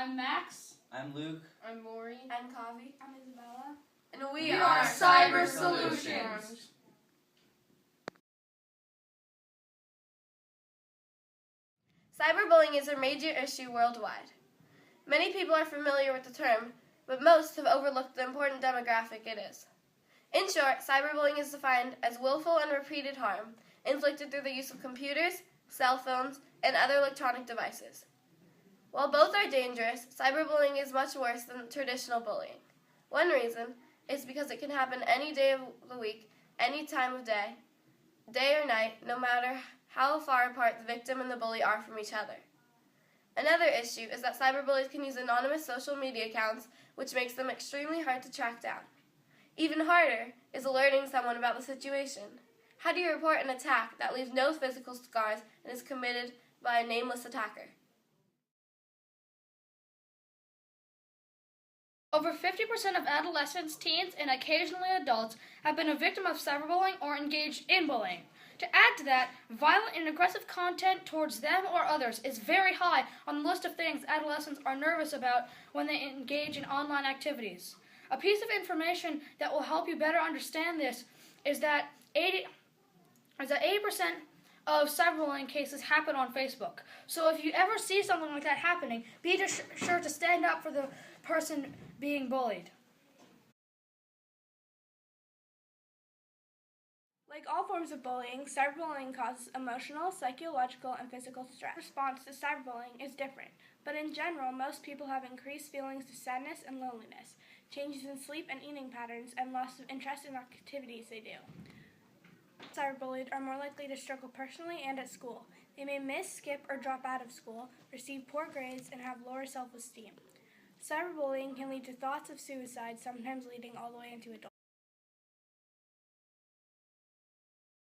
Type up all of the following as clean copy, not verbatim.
I'm Max. I'm Luke. I'm Maury. I'm Kavi. I'm Isabella. And we are Cyber Solutions. Cyberbullying is a major issue worldwide. Many people are familiar with the term, but most have overlooked the important demographic it is. In short, cyberbullying is defined as willful and repeated harm inflicted through the use of computers, cell phones, and other electronic devices. While both are dangerous, cyberbullying is much worse than traditional bullying. One reason is because it can happen any day of the week, any time of day or night, no matter how far apart the victim and the bully are from each other. Another issue is that cyberbullies can use anonymous social media accounts, which makes them extremely hard to track down. Even harder is alerting someone about the situation. How do you report an attack that leaves no physical scars and is committed by a nameless attacker? Over 50% of adolescents, teens, and occasionally adults have been a victim of cyberbullying or engaged in bullying. To add to that, violent and aggressive content towards them or others is very high on the list of things adolescents are nervous about when they engage in online activities. A piece of information that will help you better understand this is that 80% of cyberbullying cases happen on Facebook. So if you ever see something like that happening, be sure to stand up for the person being bullied. Like all forms of bullying, cyberbullying causes emotional, psychological, and physical stress. Response to cyberbullying is different, but in general, most people have increased feelings of sadness and loneliness, changes in sleep and eating patterns, and loss of interest in activities they do. Cyberbullied are more likely to struggle personally and at school. They may miss, skip, or drop out of school, receive poor grades, and have lower self-esteem. Cyberbullying can lead to thoughts of suicide, sometimes leading all the way into adulthood.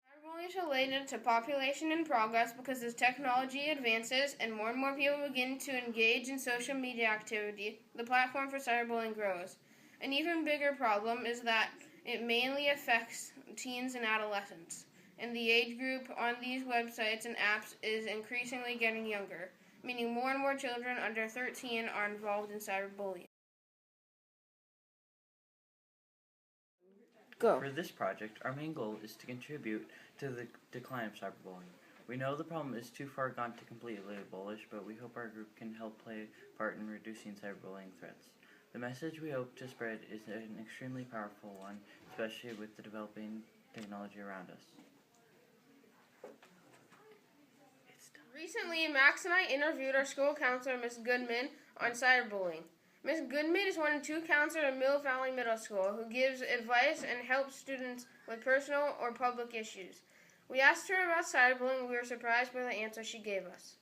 Cyberbullying is related to population and progress because as technology advances and more people begin to engage in social media activity, the platform for cyberbullying grows. An even bigger problem is that it mainly affects teens and adolescents, and the age group on these websites and apps is increasingly getting younger, meaning more and more children under 13 are involved in cyberbullying. Go. For this project, our main goal is to contribute to the decline of cyberbullying. We know the problem is too far gone to completely abolish, but we hope our group can help play a part in reducing cyberbullying threats. The message we hope to spread is an extremely powerful one, especially with the developing technology around us. Recently, Max and I interviewed our school counselor, Ms. Goodman, on cyberbullying. Ms. Goodman is one of two counselors at Mill Valley Middle School who gives advice and helps students with personal or public issues. We asked her about cyberbullying and we were surprised by the answer she gave us.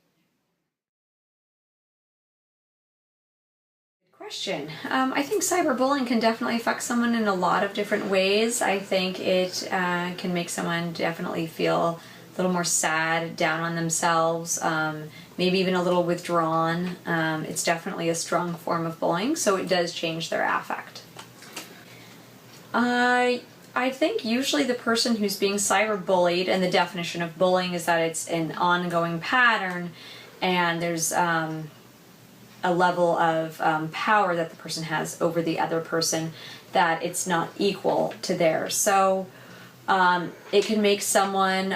Question. I think cyberbullying can definitely affect someone in a lot of different ways. I think it can make someone definitely feel a little more sad, down on themselves, maybe even a little withdrawn. It's definitely a strong form of bullying, so it does change their affect. I think usually the person who's being cyberbullied, and the definition of bullying is that it's an ongoing pattern and there's a level of power that the person has over the other person that it's not equal to theirs. So it can make someone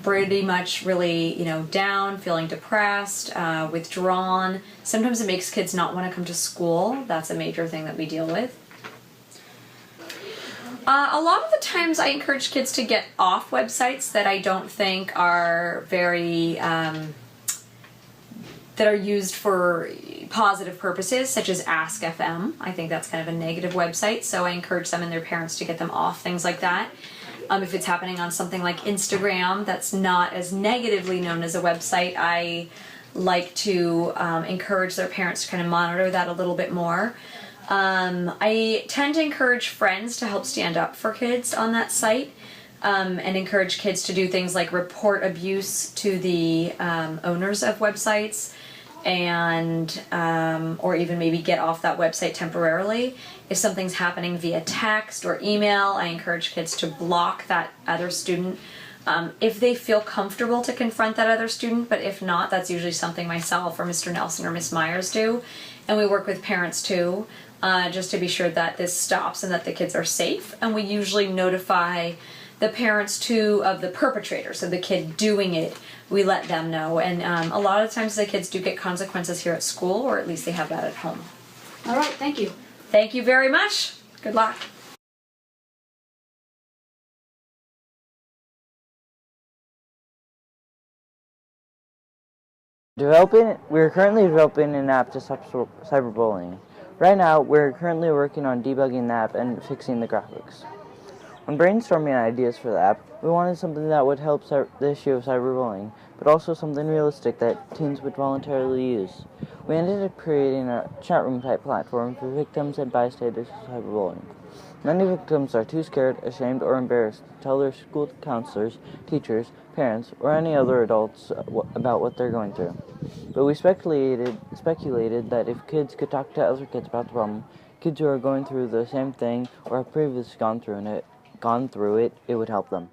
pretty much really, down, feeling depressed, withdrawn. Sometimes it makes kids not want to come to school. That's a major thing that we deal with. A lot of the times I encourage kids to get off websites that I don't think are very that are used for positive purposes, such as Ask FM. I think that's kind of a negative website, so I encourage them and their parents to get them off things like that. If it's happening on something like Instagram that's not as negatively known as a website, I like to encourage their parents to kind of monitor that a little bit more. I tend to encourage friends to help stand up for kids on that site. And encourage kids to do things like report abuse to the owners of websites, and or even maybe get off that website temporarily. If something's happening via text or email, I encourage kids to block that other student if they feel comfortable to confront that other student, but if not, that's usually something myself or Mr. Nelson or Miss Myers do. And we work with parents too, just to be sure that this stops and that the kids are safe. And we usually notify the parents too of the perpetrator, so the kid doing it, we let them know. And a lot of times the kids do get consequences here at school, or at least they have that at home. All right, thank you. Thank you very much. Good luck. We're currently developing an app to stop cyberbullying. Right now, we're currently working on debugging the app and fixing the graphics. When brainstorming ideas for the app, we wanted something that would help the issue of cyberbullying, but also something realistic that teens would voluntarily use. We ended up creating a chat room type platform for victims and bystanders of cyberbullying. Many victims are too scared, ashamed, or embarrassed to tell their school counselors, teachers, parents, or any other adults about what they're going through. But we speculated that if kids could talk to other kids about the problem, kids who are going through the same thing or have previously gone through it, it would help them.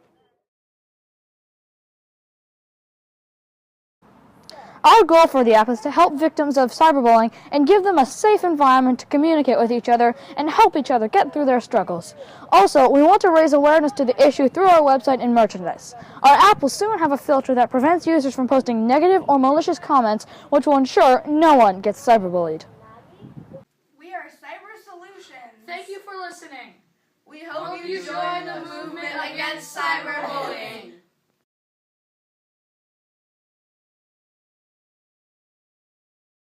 Our goal for the app is to help victims of cyberbullying and give them a safe environment to communicate with each other and help each other get through their struggles. Also, we want to raise awareness to the issue through our website and merchandise. Our app will soon have a filter that prevents users from posting negative or malicious comments, which will ensure no one gets cyberbullied. We are Cyber Solutions. Thank you for listening. We hope you join the movement against cyberbullying.